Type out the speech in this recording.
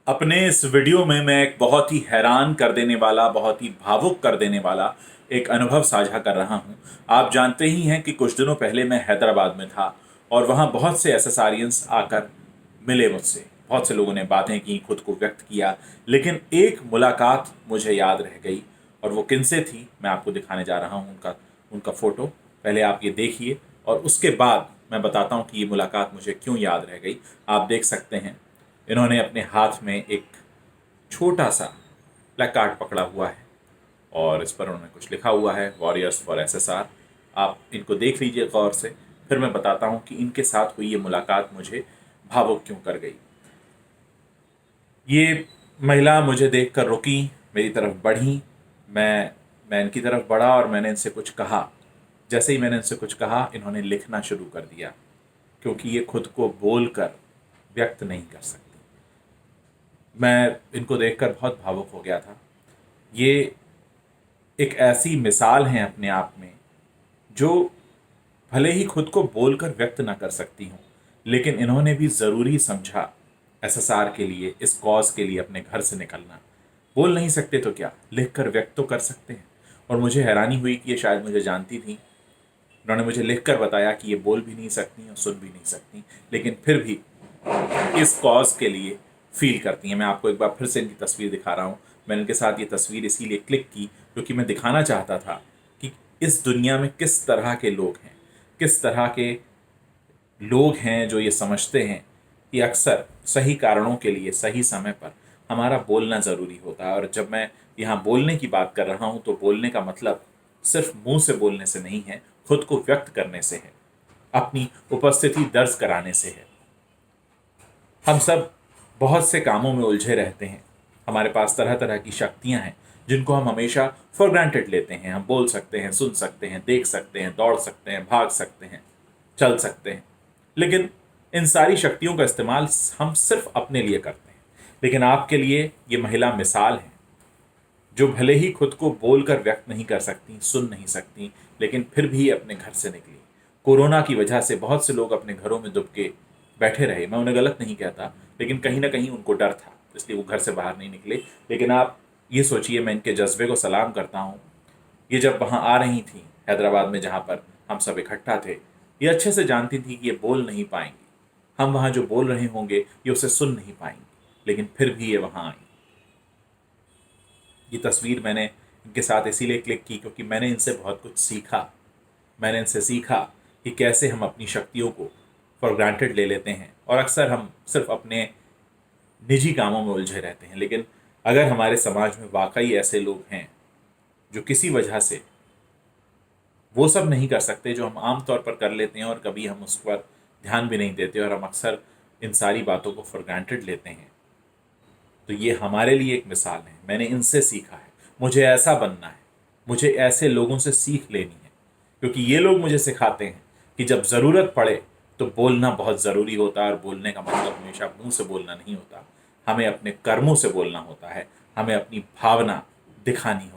अपने इस वीडियो में मैं एक बहुत ही हैरान कर देने वाला, बहुत ही भावुक कर देने वाला एक अनुभव साझा कर रहा हूं। आप जानते ही हैं कि कुछ दिनों पहले मैं हैदराबाद में था और वहां बहुत से एसएसआरियंस आकर मिले मुझसे। बहुत से लोगों ने बातें की, खुद को व्यक्त किया, लेकिन एक मुलाकात मुझे याद रह गई। और वो किनसे थी, मैं आपको दिखाने जा रहा हूं उनका उनका फ़ोटो। पहले आप ये देखिए और उसके बाद मैं बताता हूं कि ये मुलाकात मुझे क्यों याद रह गई। आप देख सकते हैं, इन्होंने अपने हाथ में एक छोटा सा प्लेकार्ड पकड़ा हुआ है और इस पर उन्होंने कुछ लिखा हुआ है, वॉरियर्स फॉर एसएसआर। आप इनको देख लीजिए गौर से, फिर मैं बताता हूँ कि इनके साथ हुई ये मुलाकात मुझे भावुक क्यों कर गई। ये महिला मुझे देखकर रुकी, मेरी तरफ बढ़ी। मैं इनकी तरफ बढ़ा और मैंने इनसे कुछ कहा। जैसे ही मैंने इनसे कुछ कहा, इन्होंने लिखना शुरू कर दिया, क्योंकि ये खुद को बोलकर व्यक्त नहीं कर सकती। मैं इनको देखकर बहुत भावुक हो गया था। ये एक ऐसी मिसाल हैं अपने आप में, जो भले ही खुद को बोलकर व्यक्त ना कर सकती हूँ, लेकिन इन्होंने भी ज़रूरी समझा एसएसआर के लिए, इस कॉज के लिए अपने घर से निकलना। बोल नहीं सकते तो क्या, लिख कर व्यक्त तो कर सकते हैं। और मुझे हैरानी हुई कि ये शायद मुझे जानती थी। उन्होंने मुझे लिख कर बताया कि ये बोल भी नहीं सकती और सुन भी नहीं सकती, लेकिन फिर भी इस कॉज के लिए फील करती हैं। मैं आपको एक बार फिर से इनकी तस्वीर दिखा रहा हूँ। मैंने इनके साथ ये तस्वीर इसीलिए क्लिक की क्योंकि मैं दिखाना चाहता था कि इस दुनिया में किस तरह के लोग हैं, किस तरह के लोग हैं जो ये समझते हैं कि अक्सर सही कारणों के लिए सही समय पर हमारा बोलना ज़रूरी होता है। और जब मैं यहाँ बोलने की बात कर रहा हूँ, तो बोलने का मतलब सिर्फ मुंह से बोलने से नहीं है, खुद को व्यक्त करने से है, अपनी उपस्थिति दर्ज कराने से है। हम सब बहुत से कामों में उलझे रहते हैं। हमारे पास तरह तरह की शक्तियां हैं जिनको हम हमेशा फॉर ग्रांटेड लेते हैं। हम बोल सकते हैं, सुन सकते हैं, देख सकते हैं, दौड़ सकते हैं, भाग सकते हैं, चल सकते हैं, लेकिन इन सारी शक्तियों का इस्तेमाल हम सिर्फ अपने लिए करते हैं। लेकिन आपके लिए ये महिला मिसाल है, जो भले ही खुद को बोलकर व्यक्त नहीं कर सकती, सुन नहीं सकती, लेकिन फिर भी अपने घर से निकली। कोरोना की वजह से बहुत से लोग अपने घरों में दुब के बैठे रहे। मैं उन्हें गलत नहीं कहता, लेकिन कहीं ना कहीं उनको डर था, इसलिए वो घर से बाहर नहीं निकले। लेकिन आप ये सोचिए, मैं इनके जज्बे को सलाम करता हूँ। ये जब वहाँ आ रही थी हैदराबाद में, जहाँ पर हम सब इकट्ठा थे, ये अच्छे से जानती थी कि ये बोल नहीं पाएंगी। हम वहाँ जो बोल रहे होंगे ये उसे सुन नहीं पाएंगी, लेकिन फिर भी ये वहाँ आई। ये तस्वीर मैंने इनके साथ इसीलिए क्लिक की क्योंकि मैंने इनसे बहुत कुछ सीखा। मैंने इनसे सीखा कि कैसे हम अपनी शक्तियों को फॉर ग्रांटेड ले लेते हैं और अक्सर हम सिर्फ अपने निजी कामों में उलझे रहते हैं। लेकिन अगर हमारे समाज में वाकई ऐसे लोग हैं जो किसी वजह से वो सब नहीं कर सकते जो हम आम तौर पर कर लेते हैं, और कभी हम उस पर ध्यान भी नहीं देते और हम अक्सर इन सारी बातों को फॉर ग्रांटेड लेते हैं, तो ये हमारे लिए एक मिसाल है। मैंने इनसे सीखा है, मुझे ऐसा बनना है, मुझे ऐसे लोगों से सीख लेनी है, क्योंकि ये लोग मुझे सिखाते हैं कि जब ज़रूरत पड़े तो बोलना बहुत ज़रूरी होता है। और बोलने का मतलब हमेशा मुंह से बोलना नहीं होता, हमें अपने कर्मों से बोलना होता है, हमें अपनी भावना दिखानी होती है।